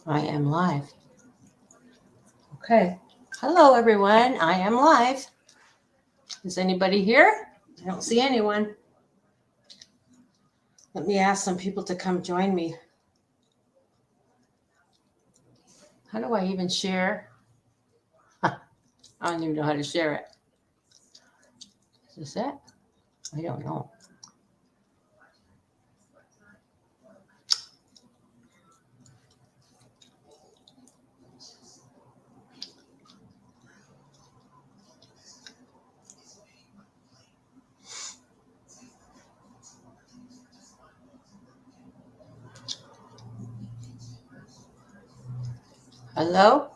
I am live. Okay. Hello, everyone. I am live. Is anybody here? I don't see anyone. Let me ask some people to come join me. How do I even share? I don't even know how to share it. Is this it? I don't know. Hello?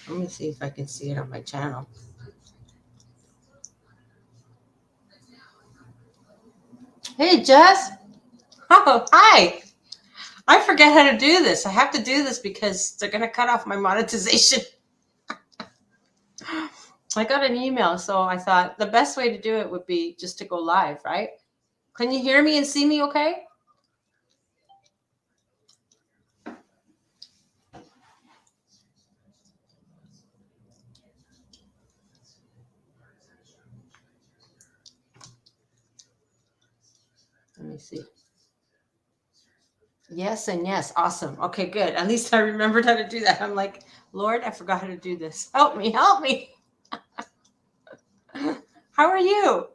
Let me see if I can see it on my channel. Hey, Jess. Oh, hi. I forget how to do this. I have to do this because they're going to cut off my monetization. I got an email, so I thought the best way to do it would be just to go live, right? Can you hear me and see me okay? Let me see. Yes and yes. Awesome. Okay, good. At least I remembered how to do that. I'm like, Lord, I forgot how to do this. Help me, help me. How are you?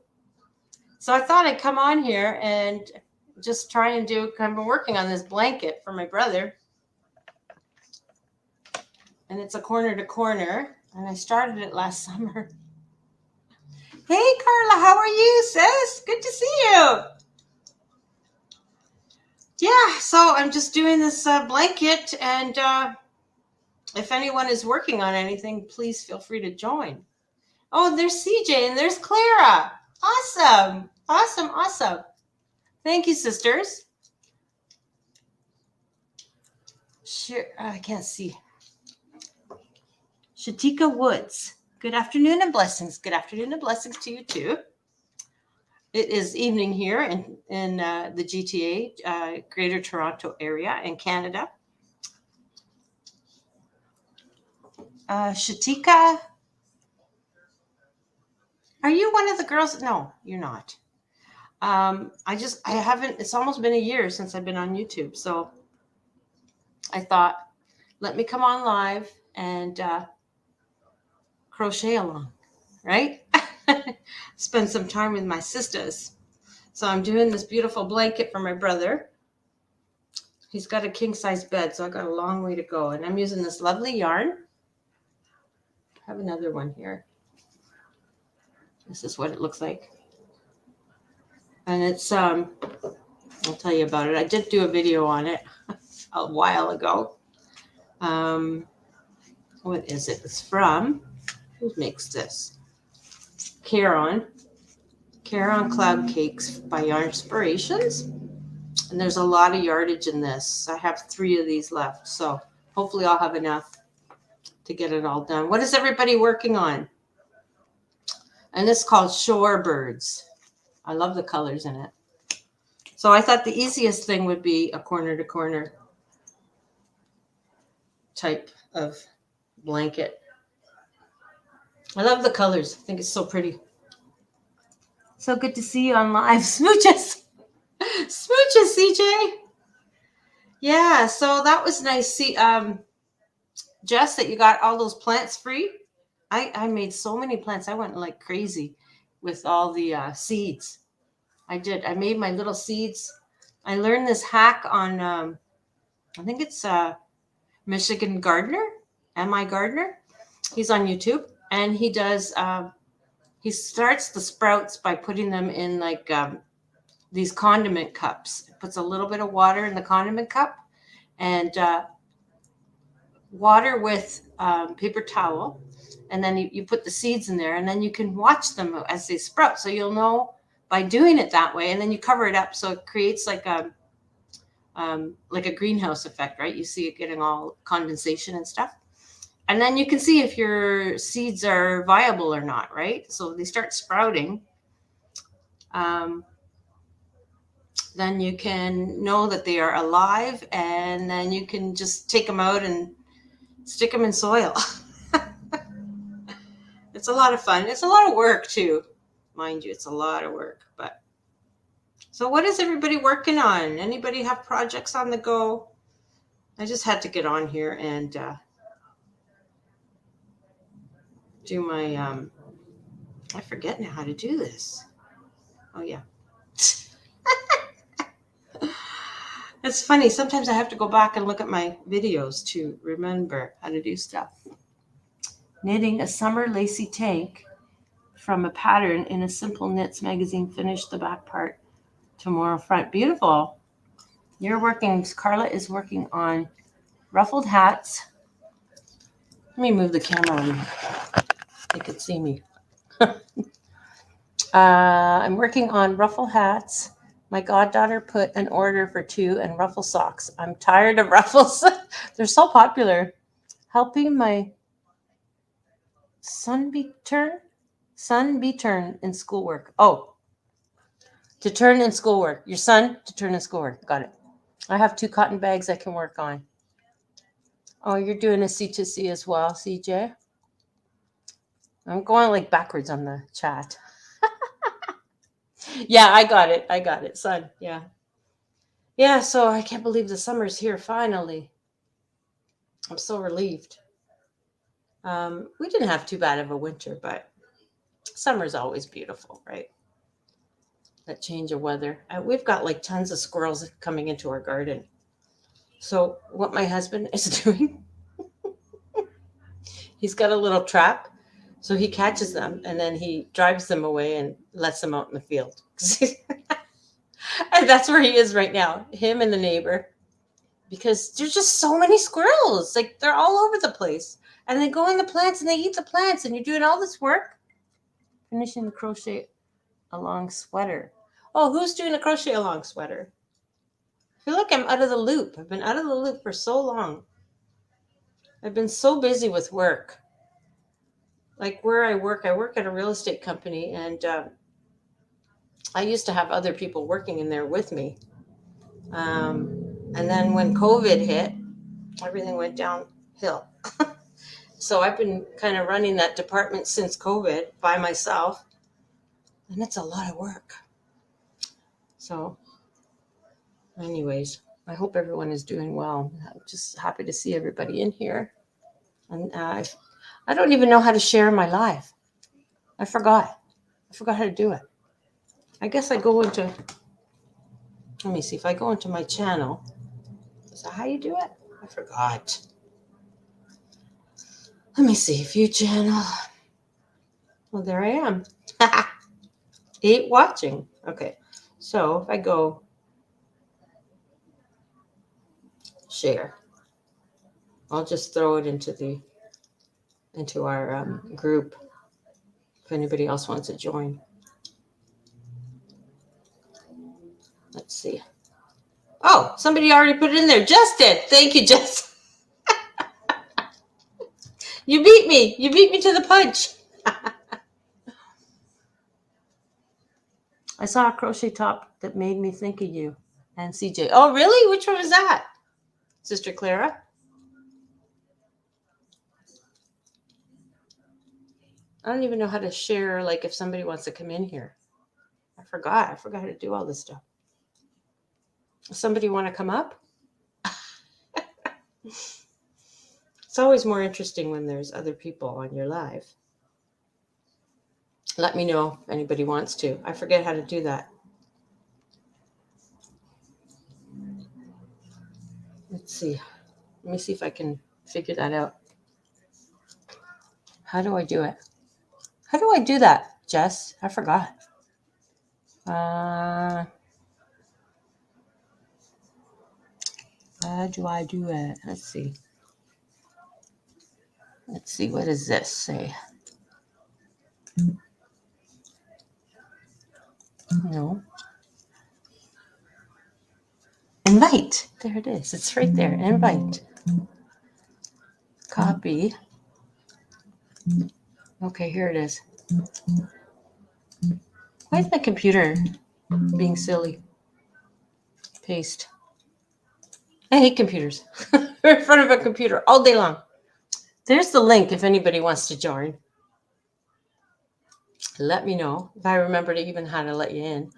So I thought I'd come on here and just try and do, I've been working on this blanket for my brother. And it's a corner to corner. And I started it last summer. Hey, Carla, how are you, sis? Good to see you. Yeah, so I'm just doing this blanket, and if anyone is working on anything, please feel free to join. Oh, there's CJ and there's Clara. Awesome, awesome, awesome. Thank you, sisters. Sure, I can't see. Shatika Woods. Good afternoon and blessings. Good afternoon and blessings to you too. It is evening here in the GTA, Greater Toronto area in Canada. Shatika, are you one of the girls? No, you're not. I haven't, it's almost been a year since I've been on YouTube. So I thought, let me come on live and crochet along, right? Spend some time with my sisters. So I'm doing this beautiful blanket for my brother. He's got a king size bed, so I got a long way to go. And I'm using this lovely yarn. I have another one here. This is what it looks like. And it's, I'll tell you about it. I did do a video on it a while ago. What is it? It's from, who makes this? Cloud Cakes by Yarn Inspirations. And there's a lot of yardage in this. I have 3 of these left. So hopefully I'll have enough to get it all done. What is everybody working on? And this is called Shorebirds. I love the colors in it. So I thought the easiest thing would be a corner to corner type of blanket. I love the colors. I think it's so pretty. So good to see you on live. Smooches. Smooches, CJ. Yeah, so that was nice. See, Jess, that you got all those plants free. I made so many plants. I went like crazy with all the seeds. I did. I made my little seeds. I learned this hack on, I think it's Michigan Gardener, M.I. Gardener. He's on YouTube, and he does, he starts the sprouts by putting them in like these condiment cups. Puts a little bit of water in the condiment cup and water with paper towel. And then you put the seeds in there, and then you can watch them as they sprout. So you'll know by doing it that way. And then you cover it up. So it creates like a greenhouse effect, right? You see it getting all condensation and stuff. And then you can see if your seeds are viable or not, right? So they start sprouting. then you can know that they are alive, and then you can just take them out and stick them in soil. It's a lot of fun. It's a lot of work too. Mind you, it's a lot of work. But so what is everybody working on? Anybody have projects on the go? I just had to get on here and do my I forget now how to do this. Oh yeah. It's funny. Sometimes I have to go back and look at my videos to remember how to do stuff. Knitting a summer lacy tank from a pattern in a Simple Knits magazine. Finish the back part tomorrow front. Beautiful. Carla is working on ruffled hats. Let me move the camera on. You can see me. I'm working on ruffle hats. My goddaughter put an order for 2 and ruffle socks. I'm tired of ruffles. They're so popular. Helping my son be turned in schoolwork. Oh, to turn in schoolwork. Your son to turn in schoolwork. Got it. I have 2 cotton bags I can work on. Oh, you're doing a C2C as well, CJ? I'm going like backwards on the chat. Yeah, I got it, son. Yeah. Yeah, so I can't believe the summer's here finally. I'm so relieved. We didn't have too bad of a winter, but summer's always beautiful, right? That change of weather. We've got like tons of squirrels coming into our garden. So what my husband is doing, he's got a little trap. So he catches them and then he drives them away and lets them out in the field. And that's where he is right now, him and the neighbor. Because there's just so many squirrels. Like they're all over the place. And they go in the plants and they eat the plants. And you're doing all this work. Finishing the crochet along sweater. Oh, who's doing a crochet along sweater? I feel like I'm out of the loop. I've been out of the loop for so long. I've been so busy with work. Like where I work at a real estate company. And I used to have other people working in there with me. And then when COVID hit, everything went downhill. So I've been kind of running that department since COVID by myself. And it's a lot of work. So anyways, I hope everyone is doing well. I'm just happy to see everybody in here. And I don't even know how to share my live. I forgot how to do it. I guess I go into, let me see if I go into my channel. Is that how you do it? I forgot. Let me see, view channel. Well, there I am. 8 watching. Okay. So if I go share, I'll just throw it into our group if anybody else wants to join. Let's see. Oh, somebody already put it in there. Jess did. Thank you, Jess. You beat me. You beat me to the punch. I saw a crochet top that made me think of you and CJ. Oh, really? Which one was that? Sister Clara? I don't even know how to share, like if somebody wants to come in here. I forgot how to do all this stuff. Somebody want to come up? It's always more interesting when there's other people on your live. Let me know if anybody wants to. I forget how to do that. Let's see. Let me see if I can figure that out. How do I do it? How do I do that, Jess? I forgot. How do I do it? Let's see. What does this say? No. Invite. There it is. It's right there. Invite. Copy. Okay, here it is. Why is my computer being silly? Paste. I hate computers. We're in front of a computer all day long. There's the link if anybody wants to join. Let me know if I remember to even how to let you in.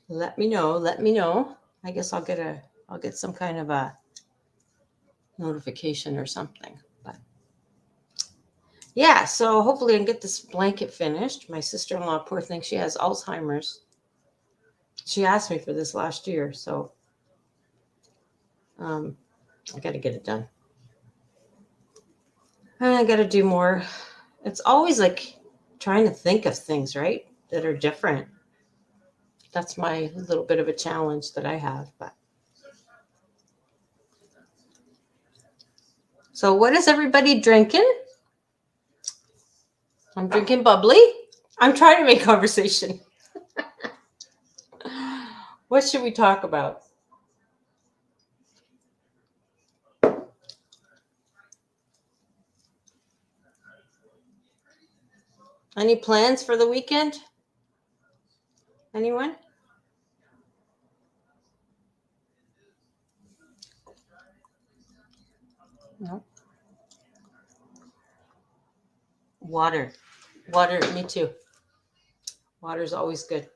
Let me know. Let me know. I guess I'll get some kind of a notification or something. But yeah, so hopefully I can get this blanket finished. My sister-in-law, poor thing, she has Alzheimer's. She asked me for this last year, so I got to get it done. And I got to do more. It's always like trying to think of things, right, that are different. That's my little bit of a challenge that I have. But so what is everybody drinking? I'm drinking bubbly. I'm trying to make conversation. What should we talk about? Any plans for the weekend? Anyone? No. Water. Water, me too. Water's always good.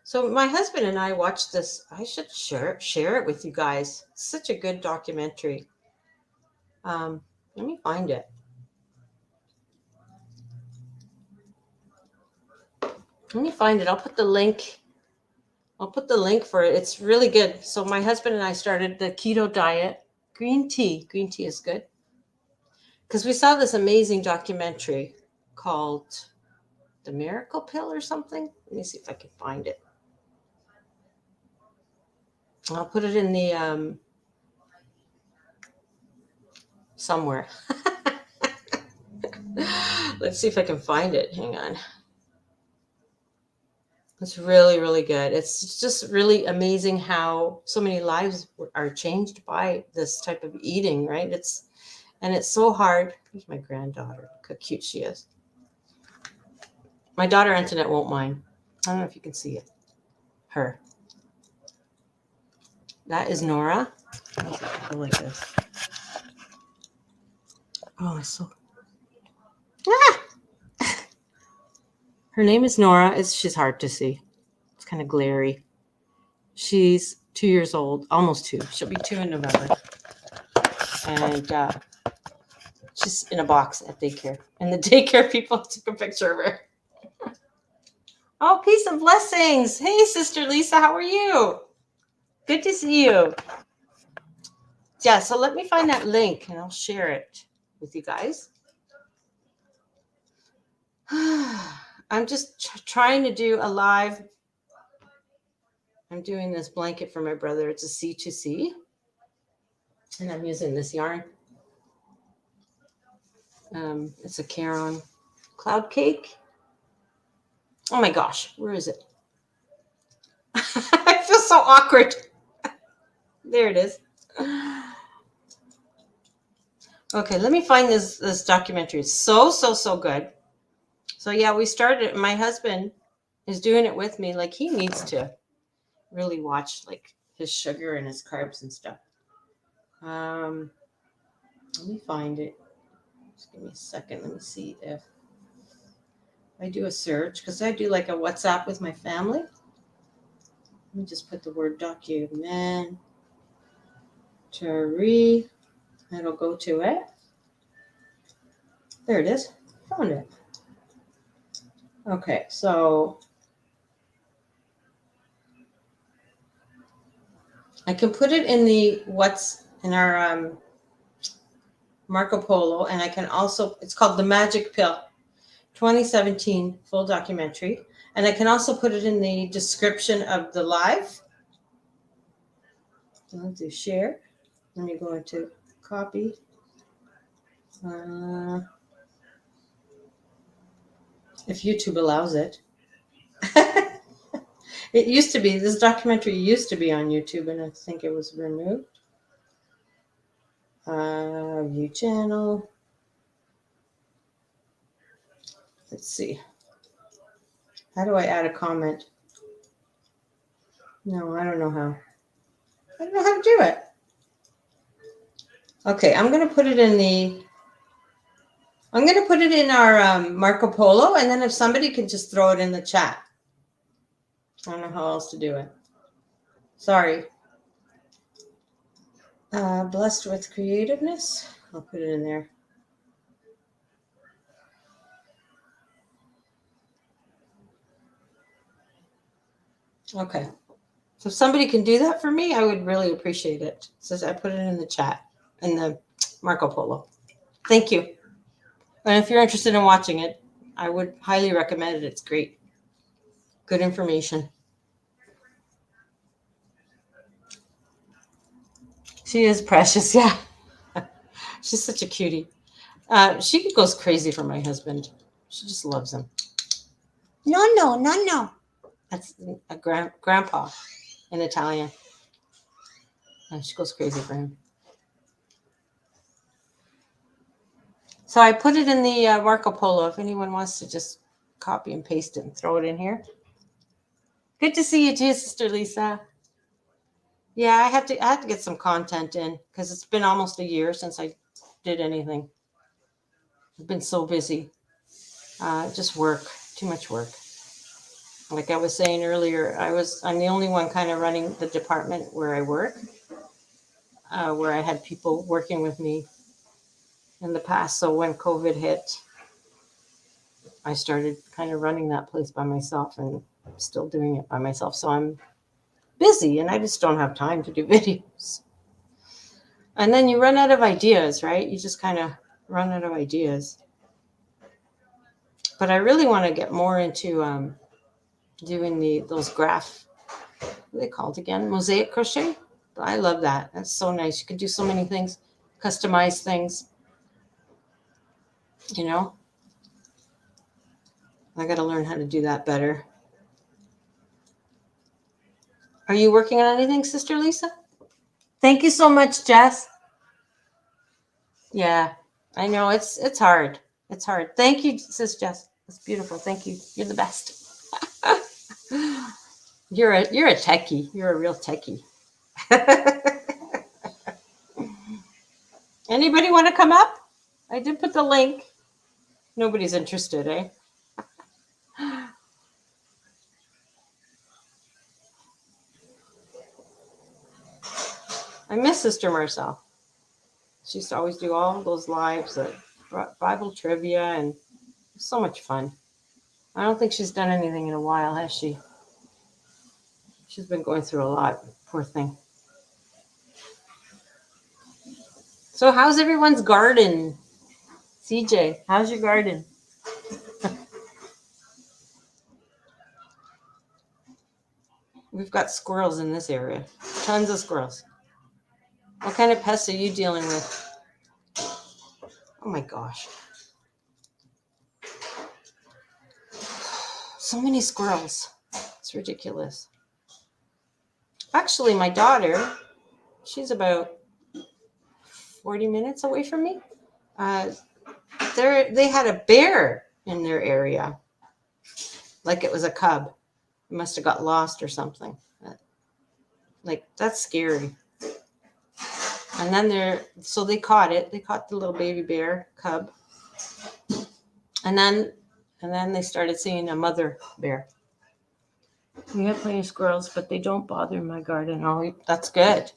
So my husband and I watched this. I should share it with you guys. It's such a good documentary. Let me find it. Let me find it. I'll put the link. I'll put the link for it. It's really good. So my husband and I started the keto diet. Green tea. Green tea is good. Because we saw this amazing documentary called The Miracle Pill or something. Let me see if I can find it. I'll put it in the somewhere. Let's see if I can find it. Hang on. It's really, really good. It's just really amazing how so many lives are changed by this type of eating, right? It's so hard. Here's my granddaughter. Look how cute she is. My daughter Antoinette won't mind. I don't know if you can see it. Her. That is Nora. I like this. Oh, it's so. Ah! Her name is Nora. She's hard to see. It's kind of glary. She's 2 years old, almost 2. She'll be 2 in November. And she's in a box at daycare. And the daycare people took a picture of her. Oh, peace and blessings. Hey, Sister Lisa, how are you? Good to see you. Yeah, so let me find that link and I'll share it with you guys. I'm just trying to do a live. I'm doing this blanket for my brother. It's a C2C. And I'm using this yarn. It's a Caron Cloud Cake. Oh my gosh, where is it? I feel so awkward. There it is. Okay, let me find this documentary. It's so good. So yeah, we started. My husband is doing it with me. Like he needs to really watch like his sugar and his carbs and stuff. Let me find it. Just give me a second. Let me see if I do a search because I do like a WhatsApp with my family. Let me just put the word documentary. It'll go to it. There it is. Found it. Okay, so I can put it in the what's in our Marco Polo, and I can also, it's called The Magic Pill, 2017 full documentary. And I can also put it in the description of the live. I'll do share. Let me go into copy. If YouTube allows it. It used to be, this documentary used to be on YouTube, and I think it was removed. View channel. Let's see. How do I add a comment? No, I don't know how. I don't know how to do it. Okay, I'm going to put it in our Marco Polo, and then if somebody can just throw it in the chat. I don't know how else to do it. Sorry. Blessed with creativeness. I'll put it in there. Okay. So if somebody can do that for me, I would really appreciate it. So I put it in the chat, in the Marco Polo. Thank you. And if you're interested in watching it, I would highly recommend it. It's great. Good information. She is precious, yeah. She's such a cutie. She goes crazy for my husband. She just loves him. No. That's a grandpa in Italian. And she goes crazy for him. So I put it in the Marco Polo if anyone wants to just copy and paste it and throw it in here. Good to see you too, Sister Lisa. Yeah, I had to get some content in because it's been almost a year since I did anything. I've been so busy. Just work, too much work. Like I was saying earlier, I'm the only one kind of running the department where I work, where I had people working with me in the past. So when COVID hit, I started kind of running that place by myself and still doing it by myself. So I'm busy and I just don't have time to do videos. And then you run out of ideas, right? You just kind of run out of ideas. But I really want to get more into doing those what are they called again? Mosaic crochet. I love that. That's so nice. You can do so many things, customize things. You know, I got to learn how to do that better. Are you working on anything, Sister Lisa? Thank you so much, Jess. Yeah, I know it's hard. It's hard. Thank you, Sis Jess. It's beautiful. Thank you. You're the best. You're a techie. You're a real techie. Anybody want to come up? I did put the link. Nobody's interested, eh? I miss Sister Marcel. She used to always do all those lives, Bible trivia, and so much fun. I don't think she's done anything in a while, has she? She's been going through a lot. Poor thing. So how's everyone's garden? CJ, how's your garden? We've got squirrels in this area. Tons of squirrels. What kind of pests are you dealing with? Oh my gosh. So many squirrels. It's ridiculous. Actually, my daughter, she's about 40 minutes away from me. They had a bear in their area. Like it was a cub. It must have got lost or something. Like, that's scary. And then they caught it. They caught the little baby bear cub. And then they started seeing a mother bear. We have plenty of squirrels, but they don't bother my garden. Oh, that's good.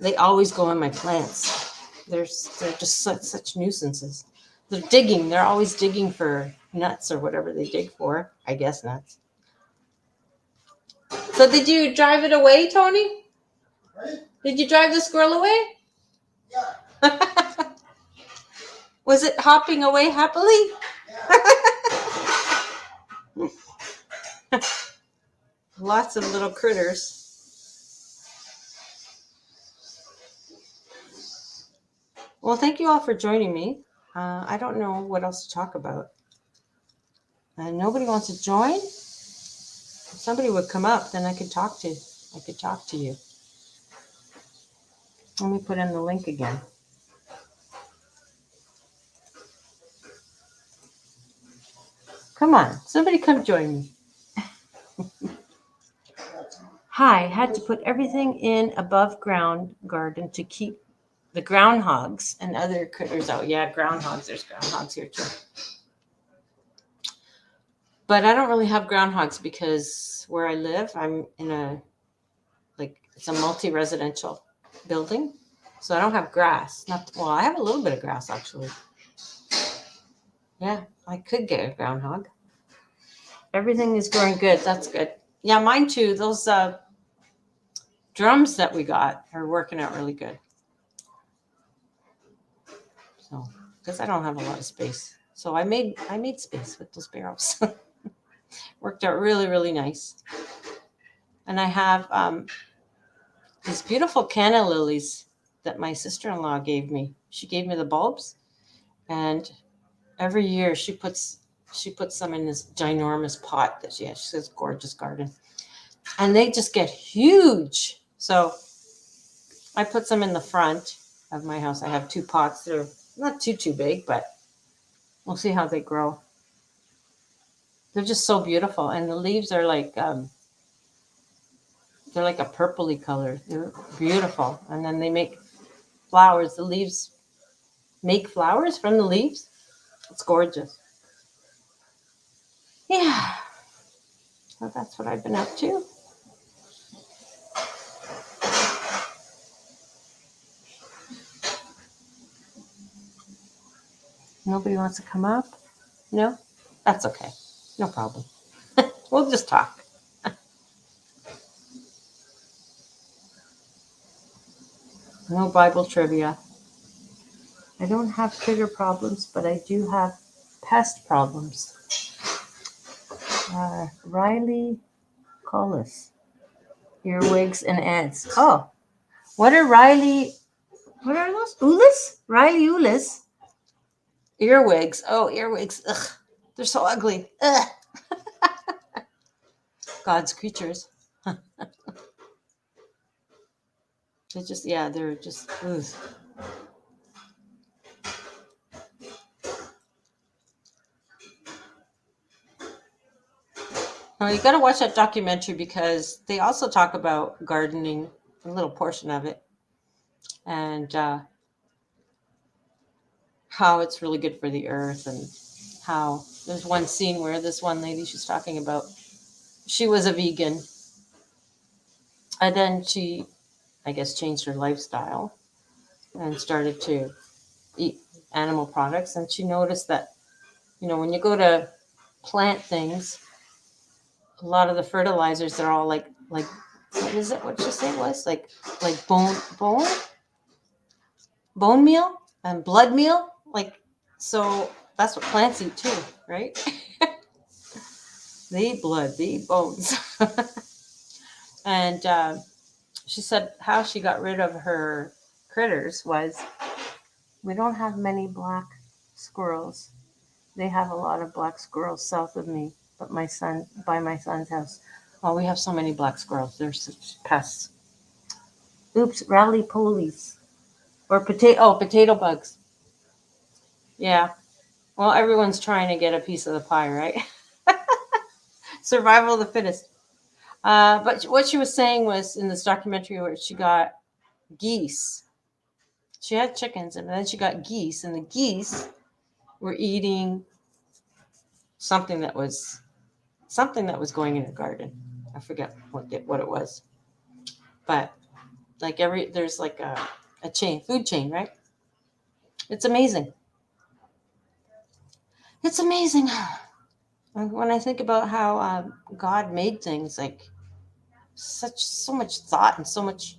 They always go in my plants. They're just such nuisances. They're digging. They're always digging for nuts or whatever they dig for. I guess nuts. So did you drive it away, Tony? Right? Did you drive the squirrel away? Yeah. Was it hopping away happily? Yeah. Lots of little critters. Well, thank you all for joining me. I don't know what else to talk about. Nobody wants to join? If somebody would come up, then I could talk to you. Let me put in the link again. Come on, somebody come join me. Hi, had to put everything in above ground garden to keep the groundhogs and other critters out. Yeah, groundhogs. There's groundhogs here too. But I don't really have groundhogs because where I live, I'm in it's a multi-residential building. So I don't have grass. Well, I have a little bit of grass actually. Yeah, I could get a groundhog. Everything is growing good. That's good. Yeah, mine too. Those drums that we got are working out really good. So, because I don't have a lot of space. So I made space with those barrels. Worked out really, really nice. And I have these beautiful canna lilies that my sister-in-law gave me. She gave me the bulbs, and every year she puts them in this ginormous pot that she has. She says gorgeous garden, and they just get huge. So I put them in the front of my house. I have 2 pots. They're not too big, but we'll see how they grow. They're just so beautiful, and the leaves are like they're like a purpley color. They're beautiful, and then they make flowers. The leaves make flowers from the leaves. It's gorgeous. Yeah, so that's what I've been up to. Nobody wants to come up? No? That's okay. No problem. We'll just talk. No Bible trivia. I don't have trigger problems, but I do have pest problems. Riley Collis. Earwigs and ants. Oh, what are those? Ulis? Riley Ulis? Earwigs. Oh, earwigs. Ugh. They're so ugly. Ugh. God's creatures. They're just. Ugh. Now you got to watch that documentary because they also talk about gardening, a little portion of it, and how it's really good for the earth, and how there's one scene where this one lady she's talking about, she was a vegan, and then she, I guess, changed her lifestyle and started to eat animal products, and she noticed that, when you go to plant things, a lot of the fertilizers are all like what is it? What did you say it was? Like bone meal and blood meal. So that's what plants eat too, right? They eat blood, they eat bones. And she said how she got rid of her critters was, we don't have many black squirrels. They have a lot of black squirrels south of me, but by my son's house. Oh, we have so many black squirrels. They're such pests. Oops, rally polies. Or potato bugs. Yeah. Well, everyone's trying to get a piece of the pie, right? Survival of the fittest. But what she was saying was in this documentary where she got geese. She had chickens, and then she got geese, and the geese were eating something that was going in her garden. I forget what it was, but there's like a food chain, right? It's amazing. It's amazing when I think about how God made things, like so much thought and so much,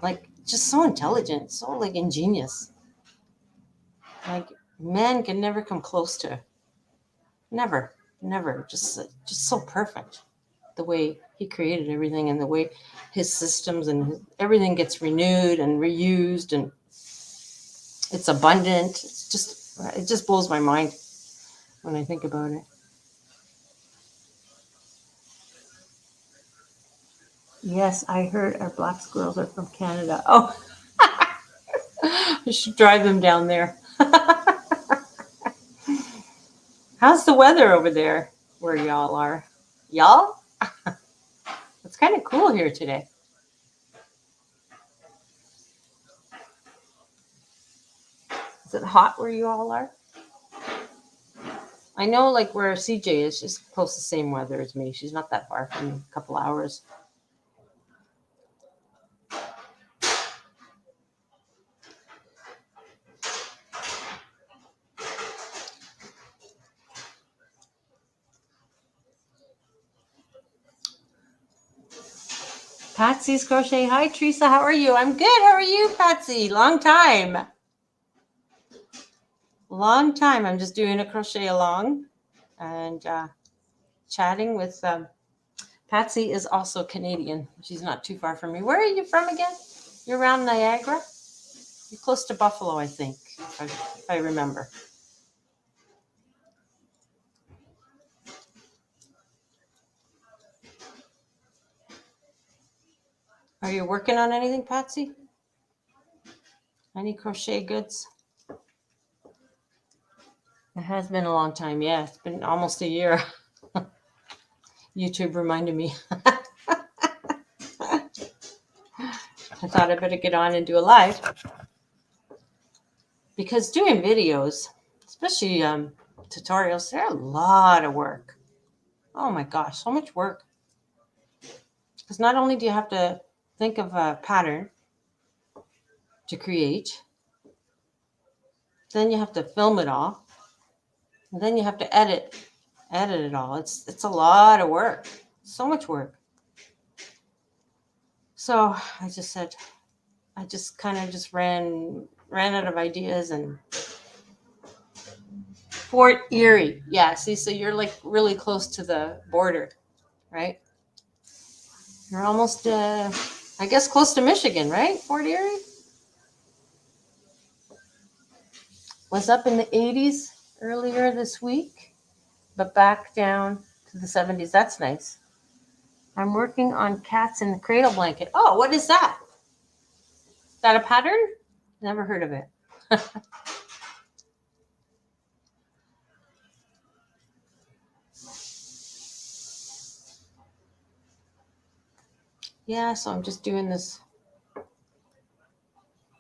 like, just so intelligent, so like ingenious. Like, man can never come close to. Never. Just so perfect. The way he created everything, and the way his systems and everything gets renewed and reused, and it's abundant. It just blows my mind when I think about it. Yes, I heard our black squirrels are from Canada. Oh, I should drive them down there. How's the weather over there where y'all are? Y'all? It's kind of cool here today. Is it hot where you all are? I know like where CJ is, she's close to the same weather as me. She's not that far from me, a couple hours. Patsy's Crochet. Hi, Teresa. How are you? I'm good. How are you, Patsy? Long time. Long time. I'm just doing a crochet along and chatting with Patsy is also Canadian. She's not too far from me. Where are you from again? You're around Niagara? You're close to Buffalo, I think, if I remember. Are you working on anything, Patsy? Any crochet goods? It has been a long time. Yeah, it's been almost a year. YouTube reminded me. I thought I better get on and do a live. Because doing videos, especially tutorials, they're a lot of work. Oh my gosh, so much work. Because not only do you have to think of a pattern to create, then you have to film it all, and then you have to edit it all. It's a lot of work, so much work. So I just kind of just ran out of ideas. And Fort Erie, yeah. See, so you're like really close to the border, right? You're almost, I guess, close to Michigan, right? Fort Erie was up in the 80s earlier this week, but back down to the 70s. That's nice. I'm working on cats in the cradle blanket. Oh, what is that? Is that a pattern? Never heard of it. Yeah, so I'm just doing this.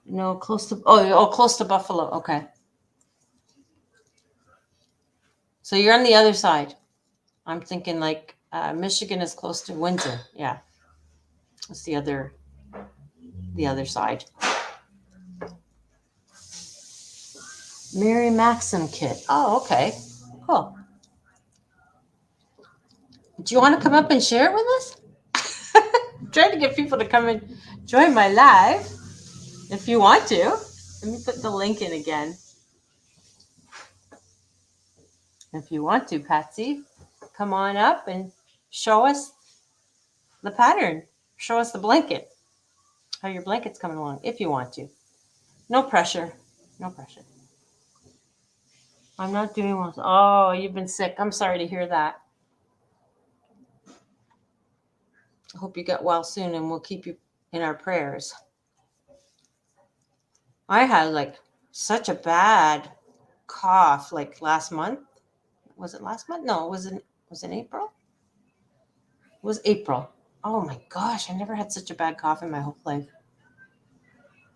No, close to close to Buffalo. Okay. So you're on the other side. I'm thinking like Michigan is close to Windsor. Yeah. That's the other side. Mary Maxim kit. Oh, okay. Cool. Do you want to come up and share it with us? I'm trying to get people to come and join my live. If you want to. Let me put the link in again. If you want to, Patsy, come on up and show us the pattern. Show us the blanket. How your blanket's coming along, if you want to. No pressure. No pressure. I'm not doing well. Oh, you've been sick. I'm sorry to hear that. I hope you get well soon, and we'll keep you in our prayers. I had like such a bad cough like last month. Was it last month? No, was it April? It was April. Oh my gosh, I never had such a bad cough in my whole life.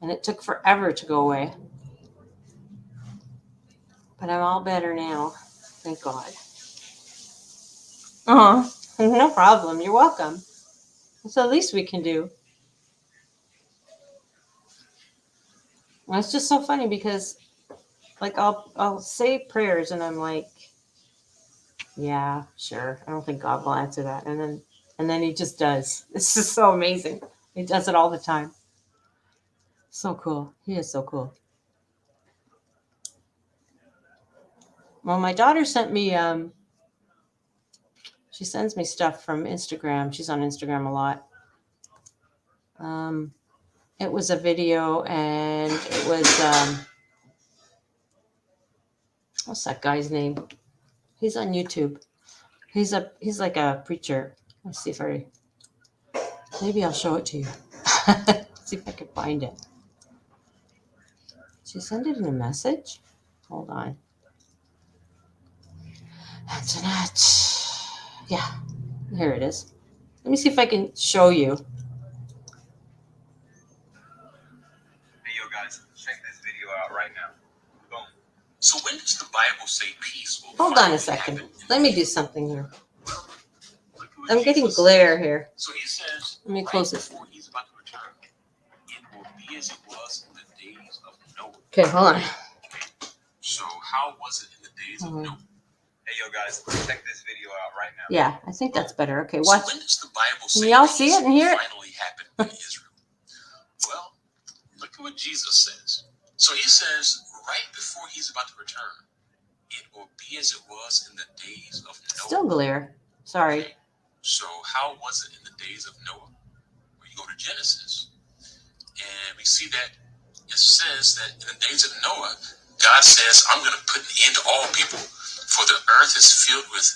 And it took forever to go away. But I'm all better now. Thank God. No problem. You're welcome. It's the least we can do. And it's just so funny because like I'll say prayers and I'm like, yeah, sure. I don't think God will answer that. And then he just does. It's just so amazing. He does it all the time. So cool. He is so cool. Well, my daughter sent me she sends me stuff from Instagram. She's on Instagram a lot. It was a video, and it was what's that guy's name? He's on YouTube. He's like a preacher. Let's see if maybe I'll show it to you. See if I can find it. Did she send it in a message? Hold on. Antoinette. Yeah, here it is. Let me see if I can show you. Hey, yo, guys, check this video out right now. Boom. So when does the Bible say peace will Hold on a second. Let me do something here. I'm getting glare here. So he says, let me close right this. Before he's about to return, it will be as it was in the days of Noah. Okay, hold on. So how was it in the days of Noah? Hey, yo, guys, check this video out right now. Yeah, I think that's better. Okay, watch. So when does the Bible say can y'all see it and hear it? finally happened in Israel? Well, look at what Jesus says. So he says, right before he's about to return, it will be as it was in the days of Noah. Still glare. Sorry. Okay. So how was it in the days of Noah? Where you go to Genesis, and we see that it says that in the days of Noah, God says, I'm going to put an end to all people, for the earth is filled with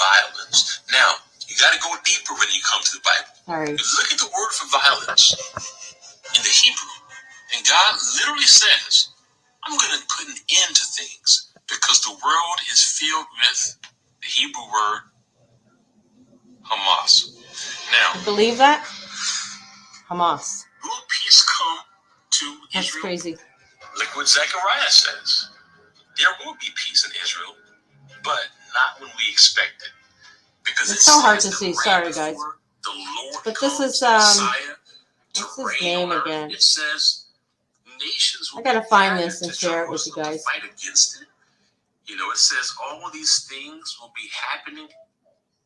violence. Now, you got to go deeper when you come to the Bible. Sorry. You look at the word for violence in the Hebrew, and God literally says, I'm going to put an end to things because the world is filled with the Hebrew word Hamas. Now, you believe that? Hamas. Will peace come to That's Israel? crazy. Look what Zechariah says. There will be peace in Israel, but not when we expect it. Because it's so hard to see. Sorry, guys. The Lord but this is what's his name again? It says nations will I gotta find this and share it with you guys. Fight against it. You know, it says all these things will be happening.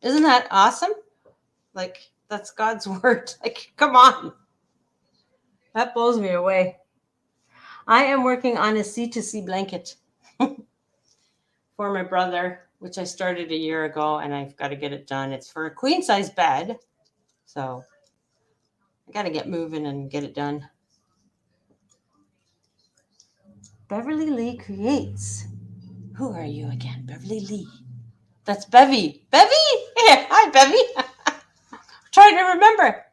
Isn't that awesome? Like, that's God's word. Like, come on. That blows me away. I am working on a C2C blanket for my brother, which I started a year ago, and I've got to get it done. It's for a queen size bed. So I got to get moving and get it done. Beverly Lee Creates. Who are you again? Beverly Lee. That's Bevy. Bevy? Hey, hi, Bevy. Trying to remember.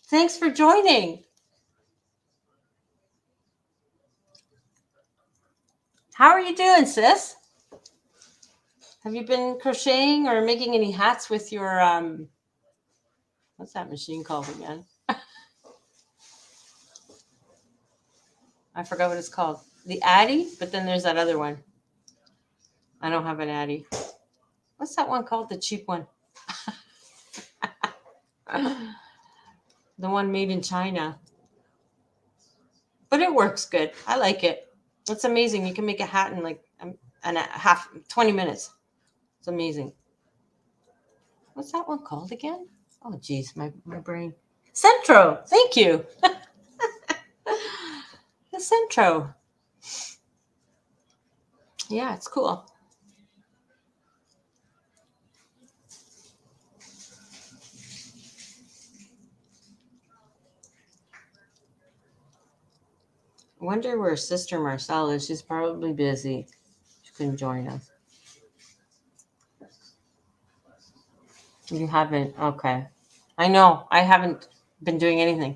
Thanks for joining. How are you doing, sis? Have you been crocheting or making any hats with your, what's that machine called again? I forgot what it's called. The Addy, but then there's that other one. I don't have an Addy. What's that one called? The cheap one. The one made in China. But it works good. I like it. It's amazing. You can make a hat in like and a half, 20 minutes. It's amazing. What's that one called again? Oh, geez, my brain. Centro. Thank you. The Centro. Yeah, it's cool. I wonder where Sister Marcel is. She's probably busy. She couldn't join us. You haven't? Okay. I know. I haven't been doing anything.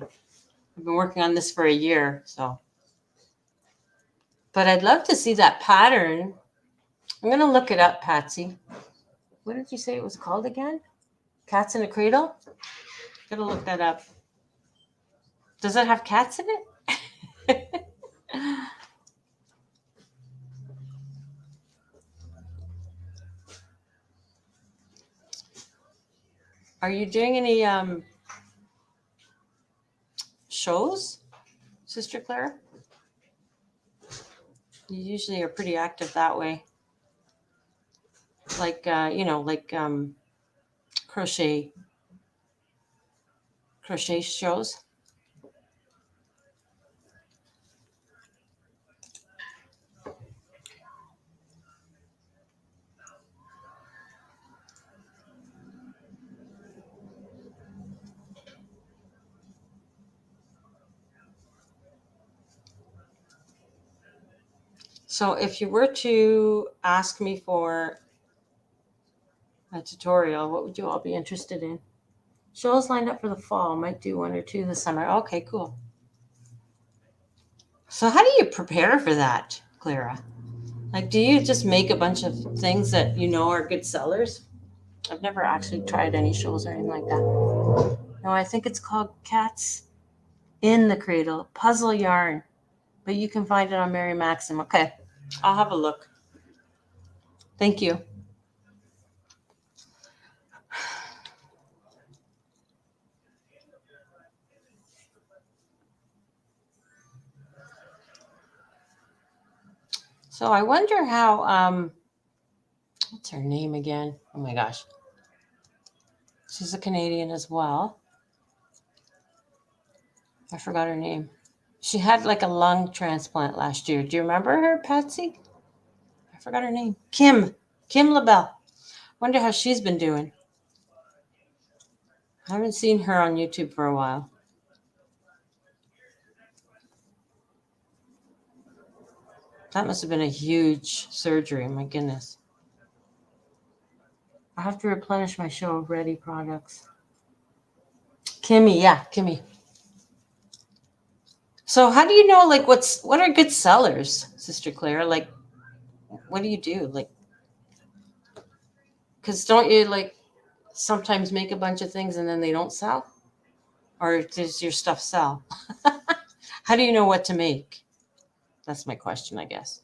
I've been working on this for a year, so. But I'd love to see that pattern. I'm going to look it up, Patsy. What did you say it was called again? Cats in a Cradle? Got to look that up. Does it have cats in it? Are you doing any shows, Sister Clara? You usually are pretty active that way. Like, crochet shows. So if you were to ask me for a tutorial, what would you all be interested in? Shows lined up for the fall. Might do one or two this summer. Okay, cool. So how do you prepare for that, Clara? Like, do you just make a bunch of things that you know are good sellers? I've never actually tried any shows or anything like that. No, I think it's called Cats in the Cradle, puzzle yarn. But you can find it on Mary Maxim. Okay, I'll have a look. Thank you. So I wonder how, what's her name again? Oh my gosh. She's a Canadian as well. I forgot her name. She had like a lung transplant last year. Do you remember her, Patsy? I forgot her name. Kim LaBelle. Wonder how she's been doing. I haven't seen her on YouTube for a while. That must have been a huge surgery. My goodness. I have to replenish my show ready products. Kimmy, yeah, Kimmy. So how do you know like what are good sellers, Sister Claire? Like, what do you do? Like, because don't you like sometimes make a bunch of things and then they don't sell? Or does your stuff sell? How do you know what to make? That's my question, I guess.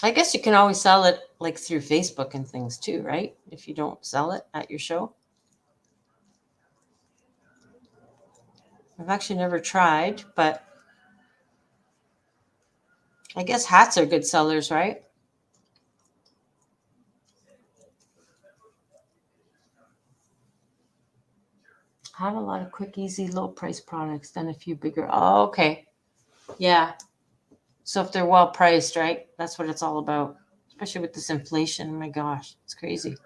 I guess you can always sell it like through Facebook and things too, right? If you don't sell it at your show. I've actually never tried, but I guess hats are good sellers, right? I have a lot of quick, easy, low price products, then a few bigger. Oh, okay. Yeah. So if they're well priced, right? That's what it's all about. Especially with this inflation. Oh my gosh, it's crazy.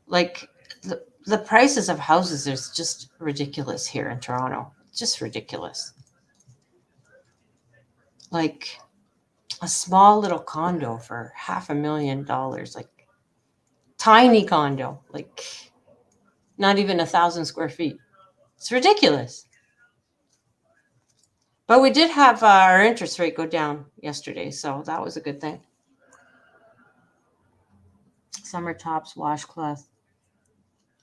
Like the prices of houses is just ridiculous here in Toronto. Just ridiculous. Like a small little condo for $500,000, like tiny condo, like not even 1,000 square feet. It's ridiculous. But we did have our interest rate go down yesterday, so that was a good thing. Summer tops, washcloth,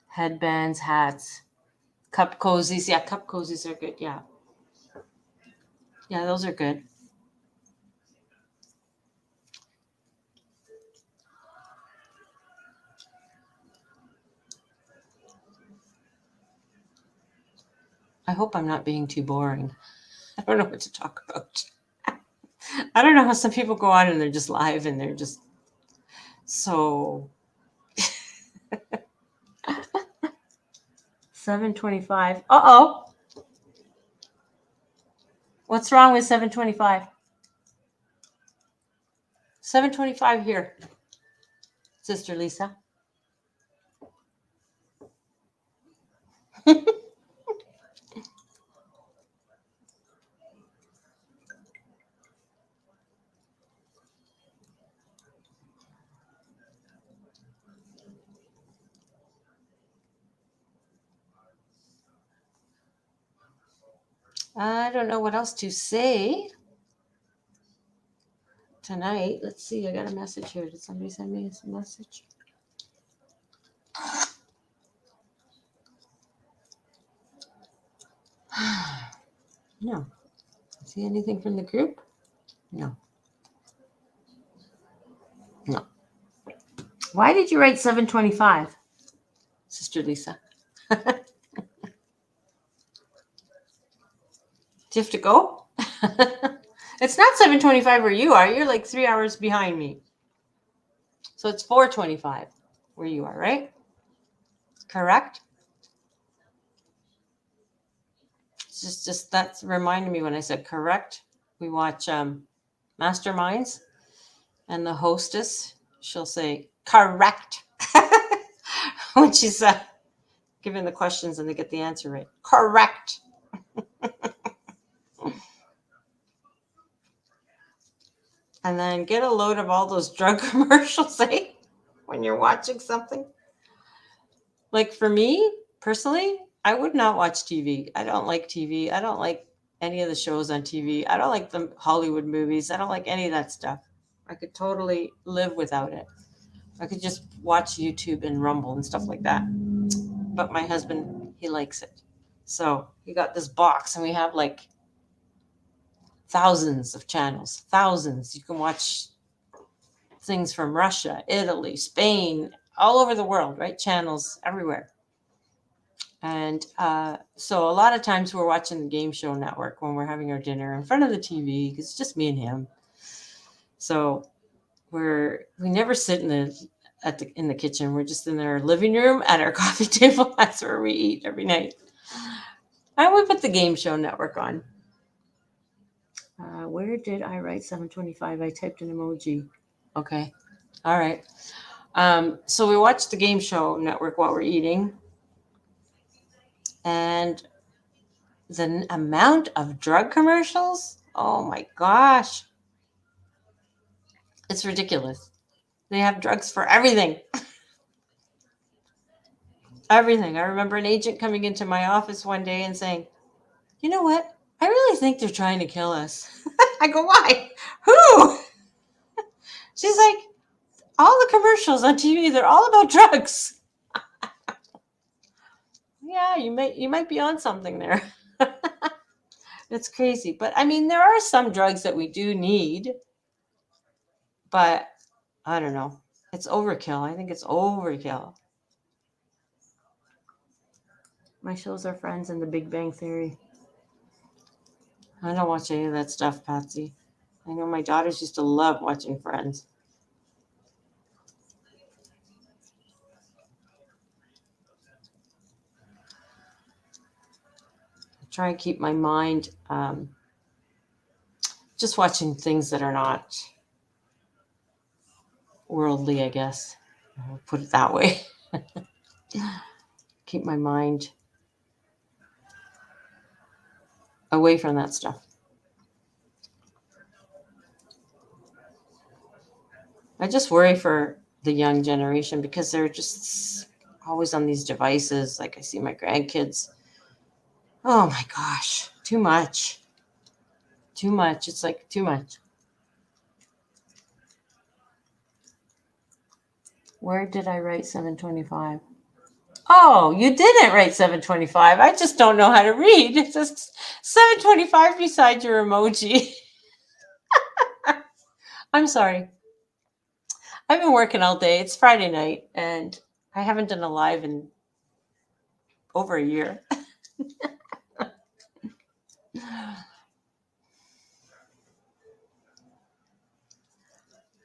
headbands, hats, cup cozies. Yeah, cup cozies are good. Yeah. Yeah, those are good. I hope I'm not being too boring. I don't know what to talk about. I don't know how some people go on and they're just live and they're just so 725. Uh-oh. What's wrong with 725? 725 here, Sister Lisa. I don't know what else to say tonight. Let's see. I got a message here. Did somebody send me a message? No. See anything from the group? No. No. Why did you write 725, Sister Lisa? Do you have to go? It's not 725 where you are. You're like 3 hours behind me. So it's 425 where you are, right? Correct? It's just that's reminded me when I said correct. We watch Masterminds, and the hostess, she'll say correct when she's giving the questions and they get the answer right. Correct. And then get a load of all those drug commercials, eh? When you're watching something. Like for me, personally, I would not watch TV. I don't like TV. I don't like any of the shows on TV. I don't like the Hollywood movies. I don't like any of that stuff. I could totally live without it. I could just watch YouTube and Rumble and stuff like that. But my husband, he likes it. So he got this box, and we have like thousands of channels. Thousands. You can watch things from Russia, Italy, Spain, all over the world, right? Channels everywhere. And so a lot of times we're watching the game show network when we're having our dinner in front of the TV because it's just me and him. So we never sit in the kitchen. We're just in our living room at our coffee table. That's where we eat every night. And we put the game show network on. Where did I write 725? I typed an emoji. Okay. All right. So we watch the game show network while we're eating. And the amount of drug commercials, oh my gosh. It's ridiculous. They have drugs for everything. Everything. I remember an agent coming into my office one day and saying, you know what? I really think they're trying to kill us. I go, why? Who? She's like, all the commercials on TV, they're all about drugs. Yeah, you might be on something there. It's crazy. But I mean, there are some drugs that we do need. But I don't know. It's overkill. I think it's overkill. My shows are Friends and The Big Bang Theory. I don't watch any of that stuff, Patsy. I know my daughters used to love watching Friends. I try and keep my mind just watching things that are not worldly, I guess. I'll put it that way. Keep my mind away from that stuff. I just worry for the young generation because they're just always on these devices. Like I see my grandkids. Oh my gosh, too much. Too much. It's like too much. Where did I write 725? Oh, you didn't write 725. I just don't know how to read. It's just 725 beside your emoji. I'm sorry. I've been working all day. It's Friday night, and I haven't done a live in over a year.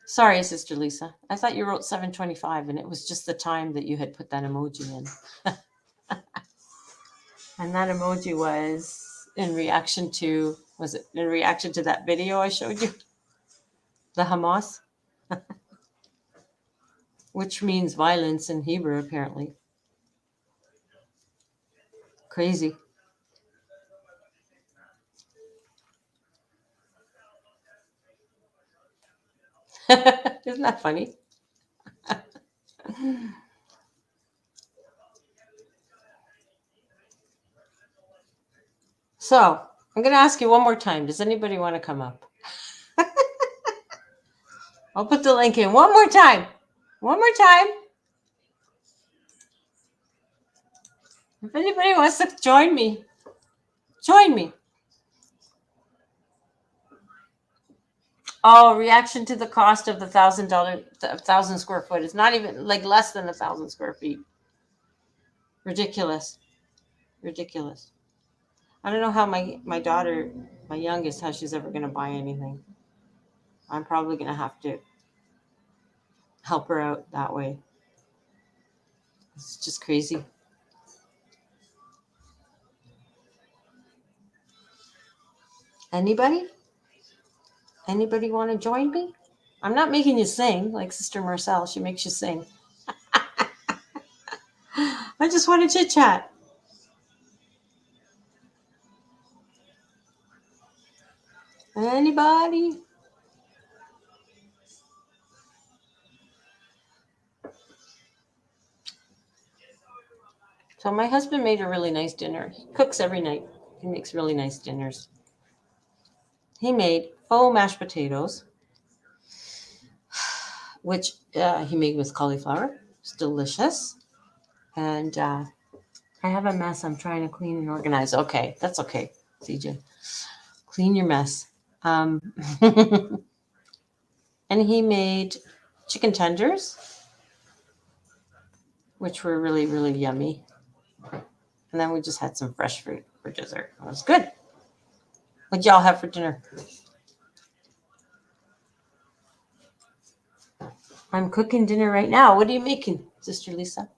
Sorry, Sister Lisa. I thought you wrote 725, and it was just the time that you had put that emoji in. And that emoji was in reaction to that video I showed you? The Hamas? Which means violence in Hebrew, apparently. Crazy. Isn't that funny? So, I'm going to ask you one more time. Does anybody want to come up? I'll put the link in one more time. One more time. If anybody wants to join me, join me. Oh, reaction to the cost of the $1,000 square foot. It's not even like less than 1,000 square feet. Ridiculous. Ridiculous. I don't know how my daughter, my youngest, how she's ever going to buy anything. I'm probably going to have to help her out that way. It's just crazy. Anybody? Anybody want to join me? I'm not making you sing like Sister Marcel. She makes you sing. I just want to chit chat. Anybody? So my husband made a really nice dinner. He cooks every night. He makes really nice dinners. he made faux mashed potatoes, which he made with cauliflower. It's delicious. And I have a mess I'm trying to clean and organize. Okay, that's okay, CJ. Clean your mess. And he made chicken tenders, which were really, really yummy. And then we just had some fresh fruit for dessert. It was good. What'd y'all have for dinner? I'm cooking dinner right now. What are you making, Sister Lisa?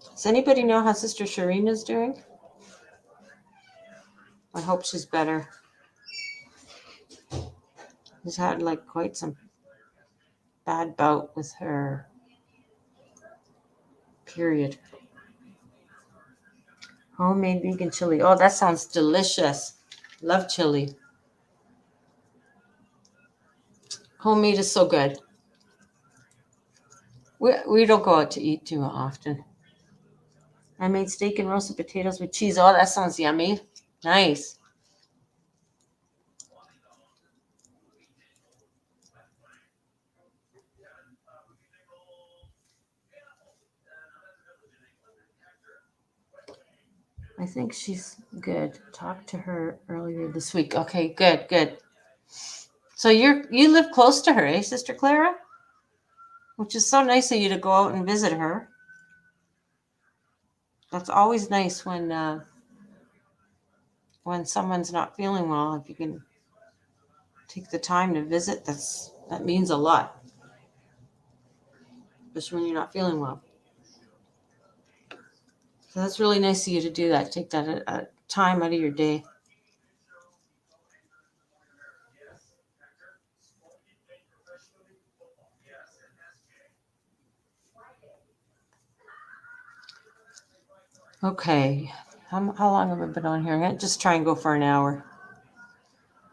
Does anybody know how Sister Shireen is doing? I hope she's better. She's had like quite some bad bout with her period. Homemade vegan chili. Oh, that sounds delicious. Love chili. Homemade is so good. We don't go out to eat too often. I made steak and roasted potatoes with cheese. Oh, that sounds yummy. Nice. I think she's good. Talked to her earlier this week. Okay, good, good. So you live close to her, eh, Sister Clara? Which is so nice of you to go out and visit her. That's always nice when someone's not feeling well. If you can take the time to visit, that means a lot, especially when you're not feeling well. So that's really nice of you to do that. Take that time out of your day. Okay. How long have I been on here? I'm going to just try and go for an hour.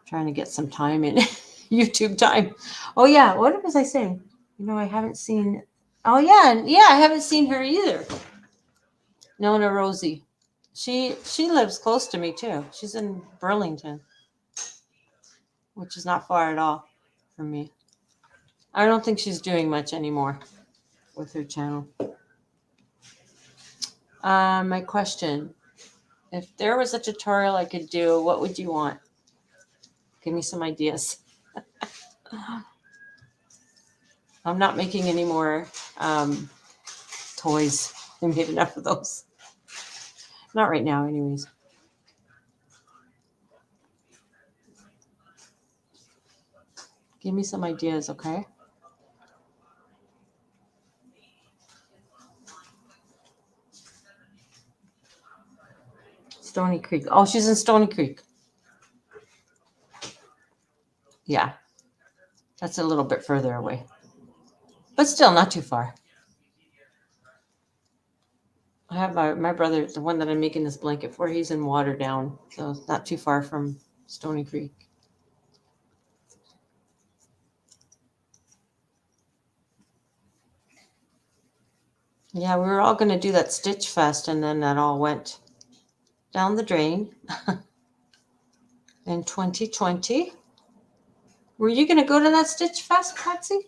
Trying to get some time in YouTube time. Oh, yeah. What was I saying? I haven't seen. Oh, yeah. Yeah, I haven't seen her either. Nona Rosie. She lives close to me, too. She's in Burlington, which is not far at all from me. I don't think she's doing much anymore with her channel. My question. If there was a tutorial I could do, what would you want? Give me some ideas. I'm not making any more toys. I made enough of those. Not right now, anyways. Give me some ideas, okay? Stony Creek. Oh, she's in Stony Creek. Yeah. That's a little bit further away. But still not too far. I have my brother, the one that I'm making this blanket for, he's in Waterdown. So it's not too far from Stony Creek. Yeah, we were all going to do that Stitch Fest, and then that all went down the drain in 2020. Were you going to go to that Stitch Fest, Patsy?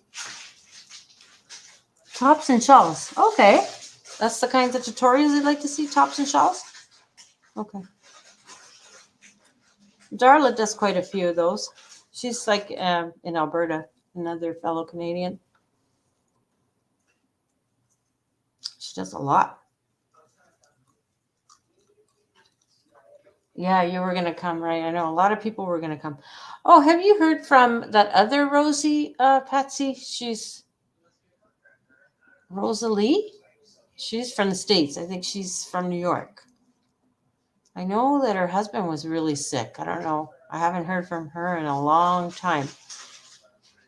Tops and shawls. Okay. That's the kinds of tutorials you'd like to see, tops and shawls? Okay. Darla does quite a few of those. She's like in Alberta, another fellow Canadian. She does a lot. Yeah, you were going to come, right? I know a lot of people were going to come. Oh, have you heard from that other Rosie, Patsy? She's Rosalie? She's from the States. I think she's from New York. I know that her husband was really sick. I don't know. I haven't heard from her in a long time.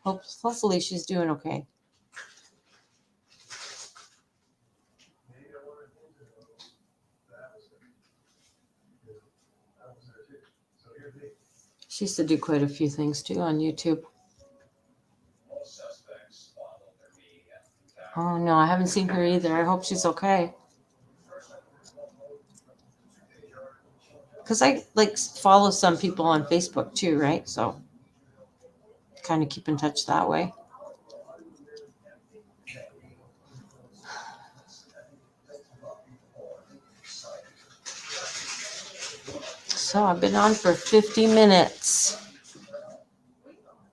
Hopefully she's doing okay. She used to do quite a few things too on YouTube. Oh no, I haven't seen her either. I hope she's okay. Because I like follow some people on Facebook too, right? So kind of keep in touch that way. So I've been on for 50 minutes.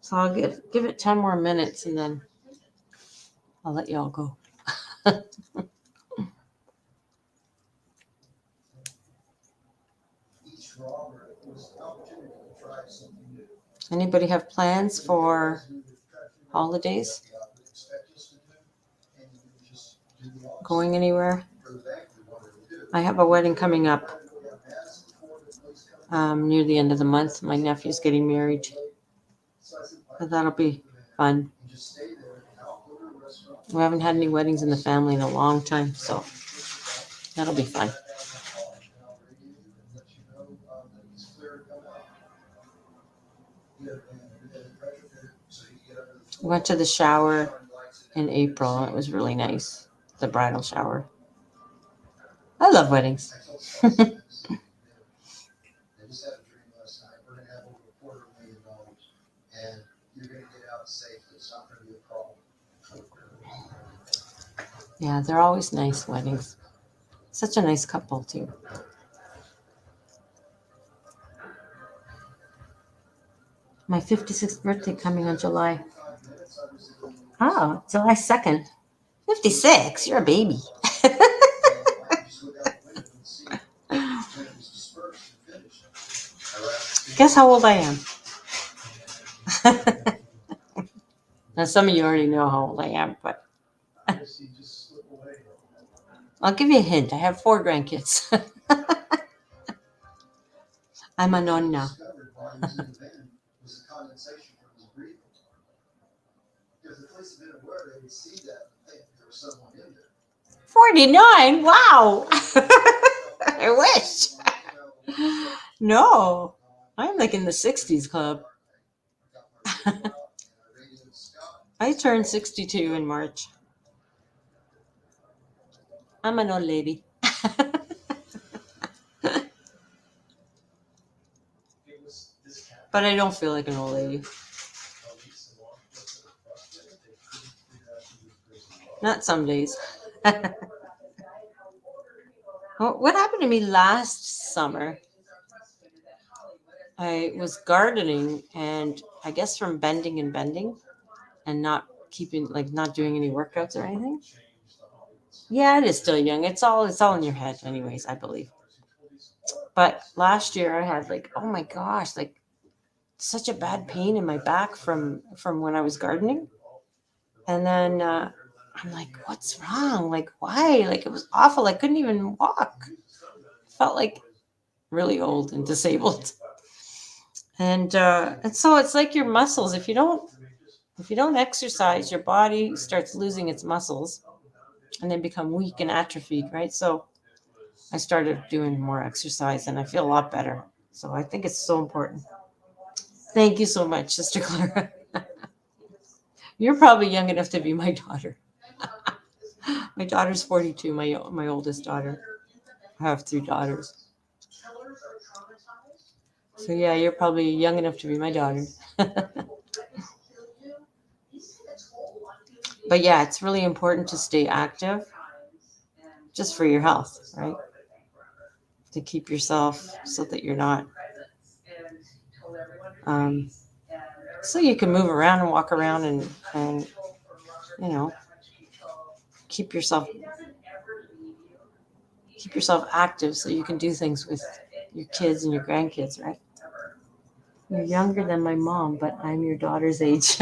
So I'll give it 10 more minutes and then I'll let y'all go. Anybody have plans for holidays? Going anywhere? I have a wedding coming up near the end of the month. My nephew's getting married. But that'll be fun. We haven't had any weddings in the family in a long time, so that'll be fun. We went to the shower in April. It was really nice. The bridal shower. I love weddings. Yeah, they're always nice weddings. Such a nice couple, too. My 56th birthday coming on July. Oh, July 2nd. 56? You're a baby. Guess how old I am? Now, some of you already know how old I am, but I'll give you a hint. I have 4 grandkids. I'm a nonna. 49? Wow. I wish. No, I'm like in the 60s club. I turned 62 in March. I'm an old lady. But I don't feel like an old lady. Not some days. What happened to me last summer? I was gardening, and I guess from bending and not doing any workouts or anything. Yeah, it is still young. It's all in your head anyways, I believe. But last year I had oh my gosh, such a bad pain in my back from when I was gardening. And then I'm like, what's wrong? Why? It was awful. I couldn't even walk. Felt like really old and disabled. And so it's like your muscles. If you don't exercise, your body starts losing its muscles and they become weak and atrophied, right? So I started doing more exercise and I feel a lot better. So I think it's so important. Thank you so much, Sister Clara. You're probably young enough to be my daughter. My daughter's 42, my oldest daughter. I have 3 daughters. So yeah, you're probably young enough to be my daughter. But yeah, it's really important to stay active just for your health, right? To keep yourself so that you're not so you can move around and walk around and keep yourself active so you can do things with your kids and your grandkids, right? You're younger than my mom, but I'm your daughter's age.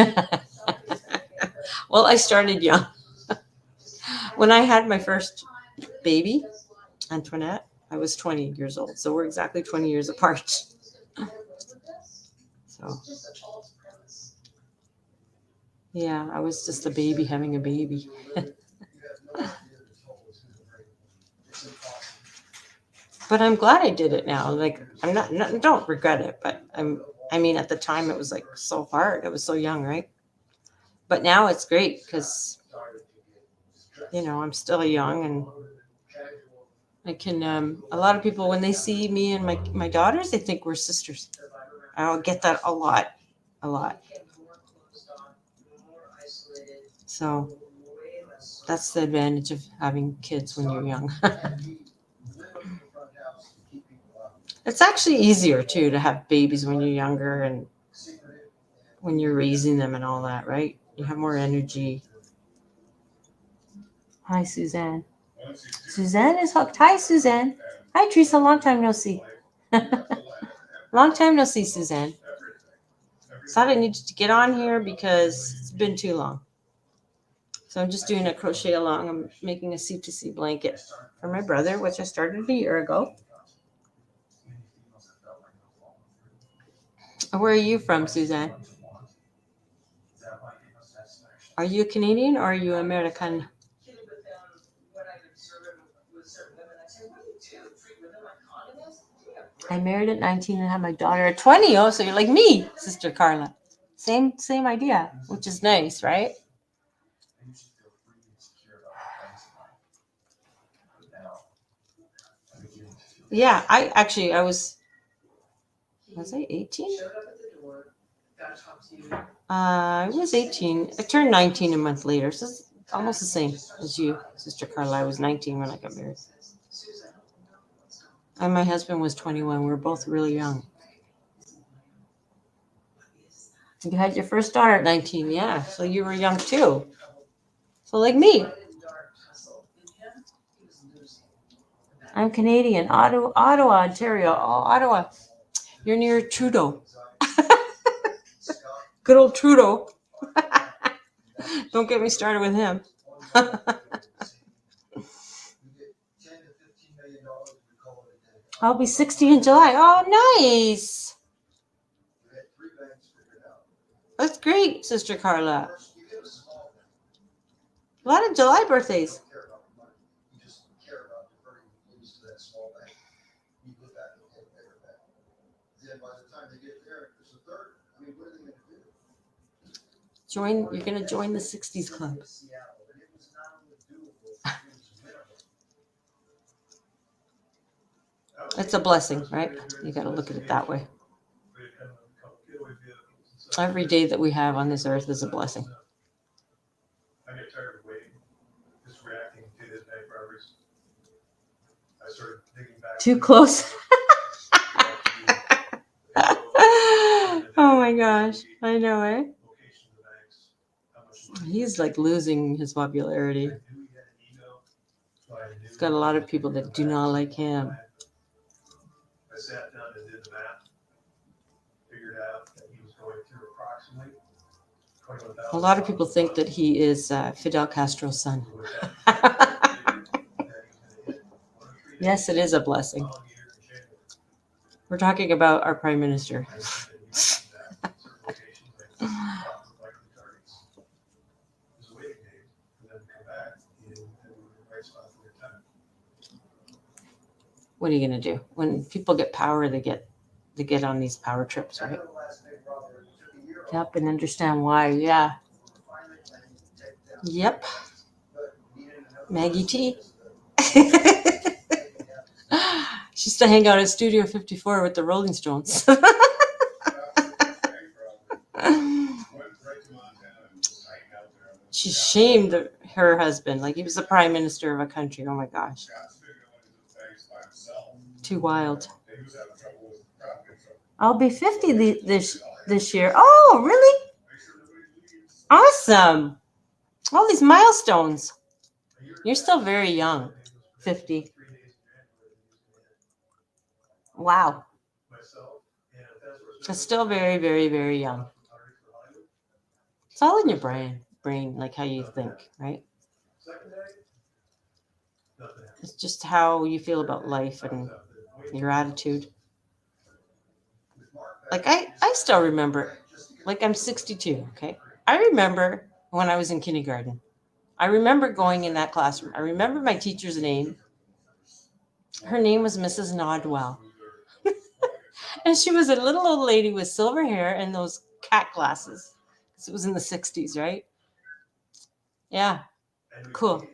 Well, I started young. When I had my first baby, Antoinette, I was 20 years old. So we're exactly 20 years apart. So yeah, I was just a baby having a baby. But I'm glad I did it now. I'm not don't regret it, but I'm I mean, at the time it was like so hard. I was so young, right? But now it's great because, I'm still young and I can, a lot of people, when they see me and my daughters, they think we're sisters. I'll get that a lot. So that's the advantage of having kids when you're young. It's actually easier too to have babies when you're younger and when you're raising them and all that, right? You have more energy. Hi, Suzanne. Suzanne is hooked. Hi, Suzanne. Hi, Teresa. Long time no see. Long time no see, Suzanne. Thought I needed to get on here because it's been too long. So I'm just doing a crochet along. I'm making a C2C blanket for my brother, which I started a year ago. Where are you from, Suzanne? Are you a Canadian or are you American? I married at 19 and had my daughter at 20. Oh, so you're like me, Sister Carla. Same idea, which is nice, right? Yeah, I was I 18? I was 18. I turned 19 a month later, so it's almost the same as you, Sister Carla. I was 19 when I got married. And my husband was 21. We were both really young. You had your first daughter at 19, yeah. So you were young too. So like me. I'm Canadian, Ottawa, Ontario. Oh, Ottawa. You're near Trudeau. Good old Trudeau. Don't get me started with him. I'll be 60 in July. Oh, nice. That's great, Sister Carla. A lot of July birthdays. You're going to join the 60s club. It's a blessing, right? You got to look at it that way. Every day that we have on this earth is a blessing. I get tired of waiting, just reacting to his night progress. I started digging back. Too close. Oh my gosh, I know, eh? He's like losing his popularity. He's got a lot of people that do not like him. I sat down and did the math. Figured out that he was going through approximately 21,000. A lot of people think that he is Fidel Castro's son. Yes, it is a blessing. We're talking about our prime minister. What are you going to do? When people get power, they get on these power trips, right? Yep, and understand why. Yeah. Yep. Maggie T. She used to hang out at Studio 54 with the Rolling Stones. She shamed her husband like he was the prime minister of a country. Oh my gosh. Too wild. I'll be 50 this year. Oh, really? Awesome. All these milestones. You're still very young. 50. Wow. That's still very, very, very young. It's all in your brain, like how you think, right? It's just how you feel about life and your attitude. Like I still remember, like I'm 62, okay? I remember when I was in kindergarten. I remember going in that classroom. I remember my teacher's name. Her name was Mrs. Nodwell. And she was a little old lady with silver hair and those cat glasses. It was in the 60s, right? Yeah. Cool.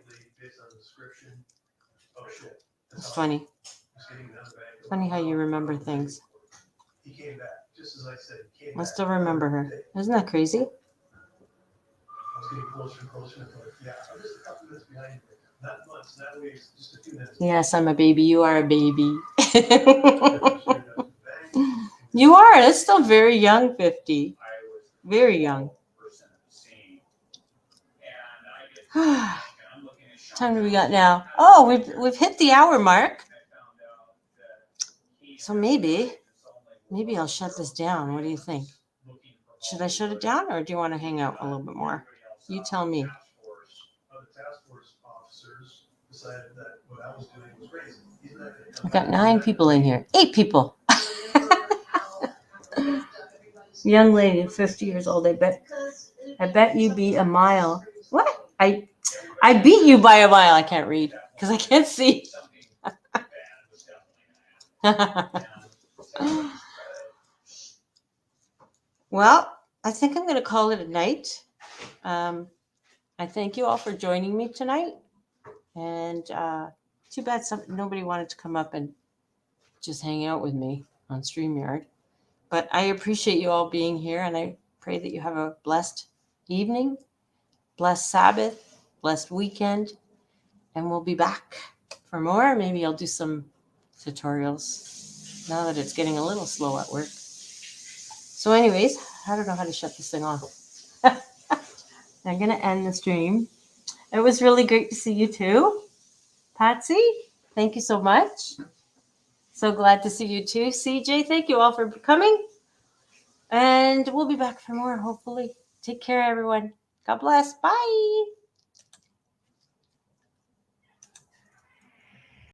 It's funny. Funny how you remember things. I still remember her. Isn't that crazy? Yes, I'm a baby. You are a baby. You are. That's still very young, 50. Very young. What time do we got now? Oh, we've hit the hour mark. So maybe I'll shut this down. What do you think? Should I shut it down, or do you want to hang out a little bit more? You tell me. I've got 9 people in here. 8 people. Young lady, 50 years old. I bet you beat a mile. What? I beat you by a mile. I can't read because I can't see. Well, I think I'm going to call it a night. I thank you all for joining me tonight. And too bad nobody wanted to come up and just hang out with me on StreamYard. But I appreciate you all being here, and I pray that you have a blessed evening, blessed Sabbath, blessed weekend, and we'll be back for more. Maybe I'll do some tutorials now that it's getting a little slow at work. So anyways, I don't know how to shut this thing off. I'm going to end the stream. It was really great to see you too. Patsy, thank you so much. So glad to see you too. CJ, thank you all for coming. And we'll be back for more, hopefully. Take care, everyone. God bless. Bye.